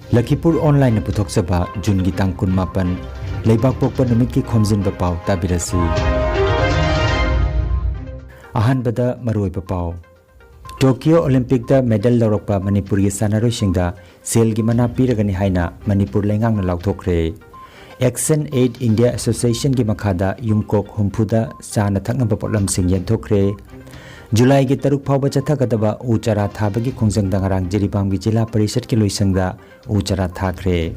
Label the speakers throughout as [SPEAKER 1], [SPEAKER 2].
[SPEAKER 1] Lakhipuronline puthokchaba June gi tang 18 leibak pokpa numit ki Khomjinba Pao tabirasi. Ahanbada maroiba Pao Tokyo Olympic da medal lawrakpa Manipuri gi sanaroi singda sel gi mana piragani haina Manipur lengang na lauthokre. Action Aid India Association gi makhada yumkok humpuda chana thaknaba potlam sing yenthokre. July gi taruk phawba chathagadaba uchara thabagi khongjang dangarang jiribam gi jila parishad ki loisangda uchara thakre.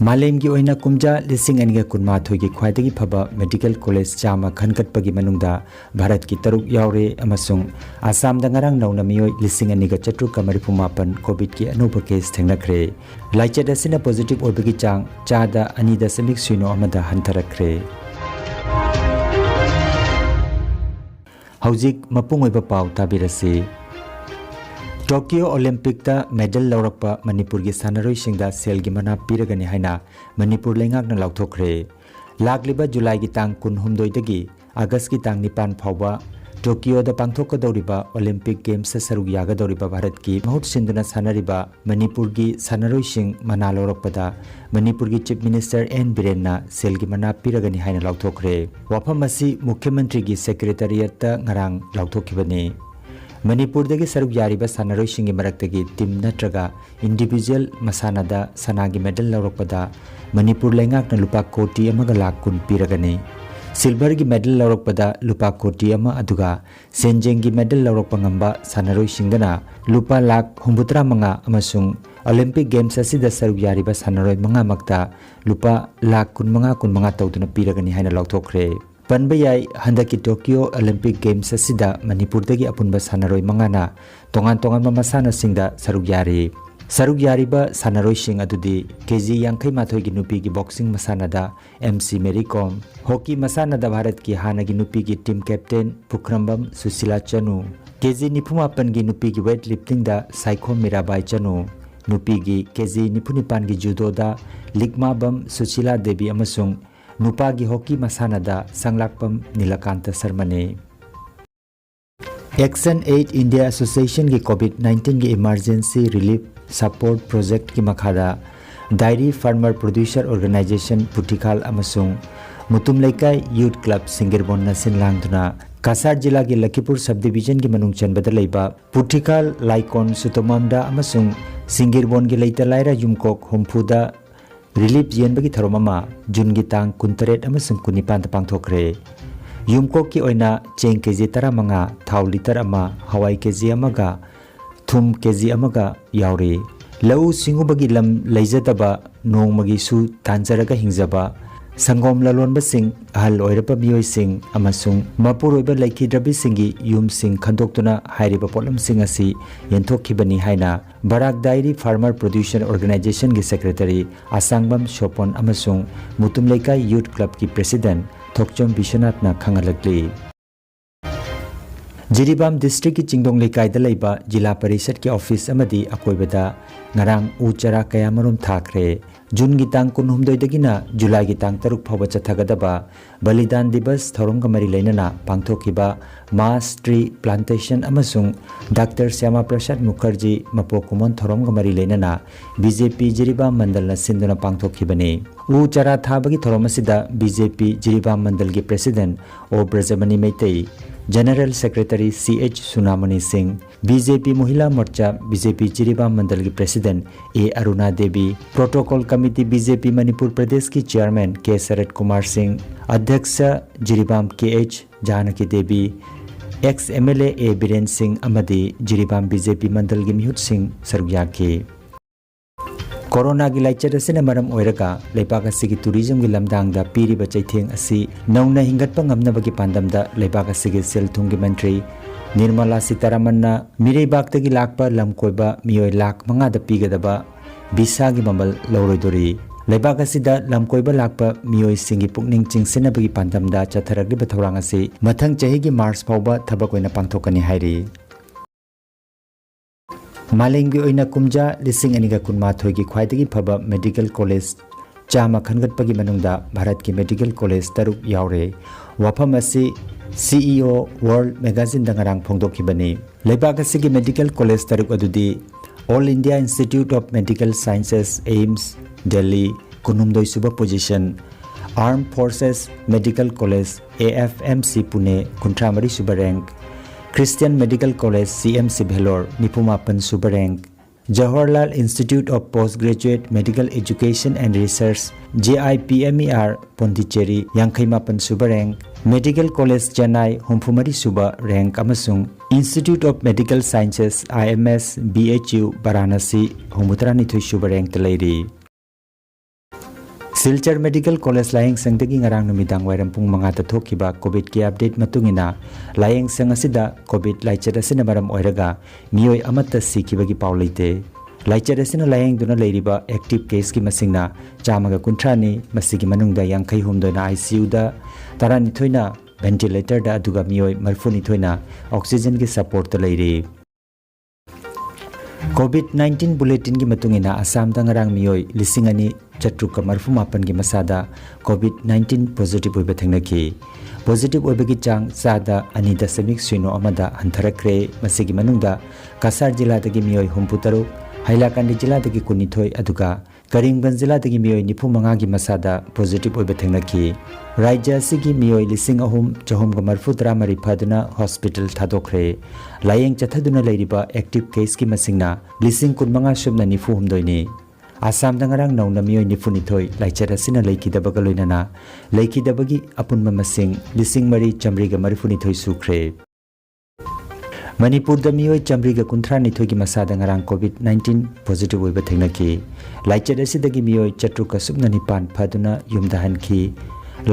[SPEAKER 1] Malem gi oina kumja lising aniga kunma thoi gi khwaidagi phaba medical college chama khankatpagi manungda Bharat ki taruk yaure amasung Assam dangarang nauna miyoi lising aniga chatruk kamaripu mapan COVID ki anuba case thengnakre. Laichet asina positive oibagi chang chada anida semik suino amada hantarakre. Haujik mapung oiba Pao tabirasi. Tokyo Olympic da medal lawrakpa Manipur gi sanaroi singda sel gi mana piragani haina Manipur lengak na lauthokre. Lagliba July gi tang 16 dagi August gi tang 9 phawba Tokyo da pangthokadoriba Olympic Games saruk yagadoriba Bharat ki mahut sinduna sanariba Manipur gi sanaroi sing mana lawrakpada Manipur gi Chief Minister N Biren na sel gi mana piragani haina lauthokre. Wafam asi Mukhyamantri gi Secretariat ta ngarang lauthokhibani. Manipur dagi saruk yariba sanaroi singi maraktagi team natraga individual masanada sanagi medal lawrakpada Manipur lengak na lupa koti amaga lakh kun piragani. Silver gi medal lawrakpada lupa koti ama aduga senjeng gi medal lawrakpa ngamba sanaroi singdana lupa lakh 63 amasung Olympic Games asida saruk yariba sanaroi manga makta lupa lakh 15 tawduna piragani haina lauthokre. Panbayai handaki Tokyo Olympic Games asida Manipur dagi apunba sanaroi mangana tongan masana singda saruk yari. Saruk yariba sanaroi sing adudi KG Yankai Mathoi gi nupi gi boxing masanada MC Mary Kom, hockey masanada Bharat ki hana gi nupi gi team captain Pukhrambam Susila Chanu, KG Nipumapan gi nupi gi weightlifting da Saikhom Mirabai Chanu, nupi gi KG Nipunipan gi judo da Ligmabam Susila Devi amasung Nupagi hockey masanada Sanglakpam Nilakanta Sarmane. Action Aid India Association gi COVID-19 gi emergency relief support project ki makhada Dairy Farmer Producer Organization Putikal amasung Mutum Laikai Youth Club Singirbon na sinlangduna Kasar jila gi Lakhipur subdivision gi manung chanbada leiba Putikal Laikon Sutomamda amasung Singirbon gi leita laira yumkok humpuda Relief yenbagi tharomama June gi tang 18 amasung 19 pangthokre. Yumkok ki oina cheng kg 15 thau liter ama hawai kg amaga thum kg amaga yauri. Lau singubagi lam leijataba nongmagi su tanjaraga hingjaba Sangom lalon basing ahal oirapa miyoi sing amasung mapuroiba laikhidrabi singi yum sing khandoktuna hairiba potlam sing asi yenthokkhibani haina Barak Dairy Farmer Producer Organization gi Secretary Asangbam Shopon amasung Mutum Laikai Youth Club ki President Thokchom Bishanath na khangalakli. Jiribam District ki Chingdong Laikai da leiba Jila Parishad ki office amadi akoibada ngarang uchara kaya marum thakre. June gi tang 19 dagina July gi tang 3 phawba chathagadaba Balidan Divas thorong kamari leinana pangthokiba mass tree plantation amasung Dr. Syama Prasad Mukherjee mapokumon thorong kamari leinana BJP Jiriba Mandal na sinduna pangthokibani. U chara thabagi thoromasida BJP Jiriba Mandal gi President O Brajamani Meitei, General Secretary CH Sunamani Singh, BJP Mohila Morcha BJP Jiriba Mandal ki President A Aruna Devi, Protocol Committee BJP Manipur Pradesh ki Chairman K Sarat Kumar Singh, Adhyaksha Jiribam KH Janaki Devi, ex MLA A Biren Singh amadi Jiribam BJP Mandal gi Mihut Singh Sargyaki. Corona gi laichar asina maram oiraga leibak asigi tourism gi lamdangda piriba chaitheng asi nauna hingatpa ngamnabagi pandamda leibak asigi selthum gi mantri Nirmala Sitaraman na mireibak tagi lakpa lamkoiba miyoi lakh 5 da pigadaba visa gi mamal lauroidori. Leibak asida lamkoiba lakpa miyoi singi pukning chingsinabagi pandamda chatharagliba thorang asi mathang chahi gi March phawba thabak oina pangthokani hairi. Malengi oina kumja lising aniga kunmathoi gi khwaidagi phaba medical college chama khangatpagi manungda Bharat ki medical college taruk yaure. Wafam asi CEO World Magazine dangarang phongdokhibani. Leibak asigi medical college taruk adudi All India Institute of Medical Sciences AIMS Delhi kunumdoi suba position, Armed Forces Medical College AFMC Pune kuntramari suba rank, Christian Medical College CMC Bhelor nipumapan suba rank, Jawaharlal Institute of Postgraduate Medical Education and Research JIPMER Pondicherry Yankhaimapan suba rank, Medical College Chennai Humphumari suba rank amasung Institute of Medical Sciences IMS BHU Varanasi Humutrani suba rank talairi. Silchar Medical College Layeng Sangdagi ngarang numidang wairam pung mga tathokiba COVID ki update matungina layeng sang asida COVID laichar asina maram oiraga miyoi amata sikibagi paulite laichar asina layeng duna leiriba active case ki masingna chamaga kuntrani masigi manungda yangkai humdona ICU da tarani thoina ventilator da aduga miyoi marfuni thoina oxygen ki support ta leiri. COVID-19 bulletin ki matungina Assam da ngarang miyoi lisingani chatruka marfumapan ki masada COVID-19 positive oiba thengnaki positive oiba ki chang sada anida semik suino amada hantharakre masigi manungda Kasar jila dagi miyoi humputaru Hailakandi jila dagi kunithoi aduga Karimganj jila dagi miyoi nifumanga ki masada positive oiba thengnaki Rajya sigi miyoi lising ahum chahum ga marfudra mari phaduna hospital thadokre layeng chathaduna leiriba active case ki masingna lising kunmanga subna nifu humdoini Assam dangarang nauna miyoi nifunithoi laichar asina leikidaba loinana leikidabagi apunma masing lising mari chamriga marifunithoi sukre Manipur da miyoi chamriga kuntranithoi ki masada ngarang COVID-19 positive oiba thengnaki laichar asidagi miyoi chatruka subna nipan phaduna yumda hanki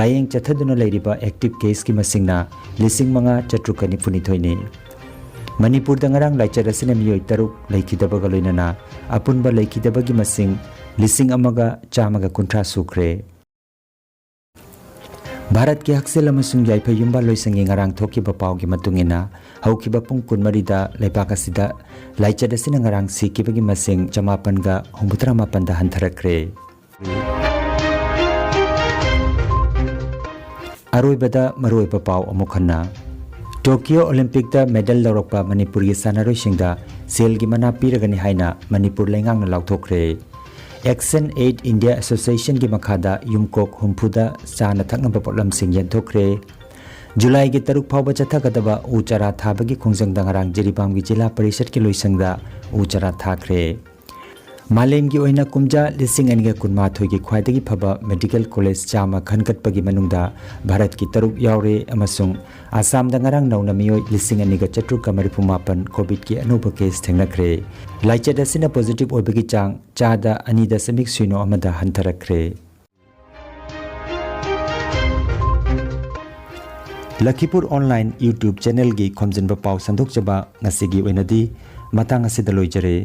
[SPEAKER 1] layeng chathaduna leiriba active case ki masingna lising manga chatruka nifunithoini Manipur dangarang laichar asina miyoi taruk leikidaba loinana apunba leikidabagi masing lising amaga chamaga kuntra sukre Bharat ki haksel amasung yaipa yumba loisangi ngarang thokiba pau gi matungina haukiba pung kunmarida leipaka sida laichar asina ngarang sikibagi masing chamapan ga humbutra mapan da hantharakre Aroibada maroiba pau amukhanna Tokyo Olympic da medal laurokpa Manipur gi sanaroi singda sel gi mana piragani haina Manipur lengang na lauthokre Action Aid India Association gi makhada yumkok humpuda sana thakna potlam sing yanthokre July gi taruk phawba chathagadaba uchara thabagi khongjang dangarang jiribam gi jila parishad ki loisangda uchara thakre Malem gi oina kumja lising aniga kunma thoi gi khwaidagi phaba medical college chama khangatpagi manungda Bharat ki taruk yaure amasung Assam dangarang nauna miyoi lising aniga chatruka marifumapan COVID ki anuba case thengnakre laichar asina positive oibagi chang chada anida semik suino amada hantharakre Lakhipuronline YouTube channel gi Khomjinba Pao sandok jaba ngasigi oinadi matang asida loijare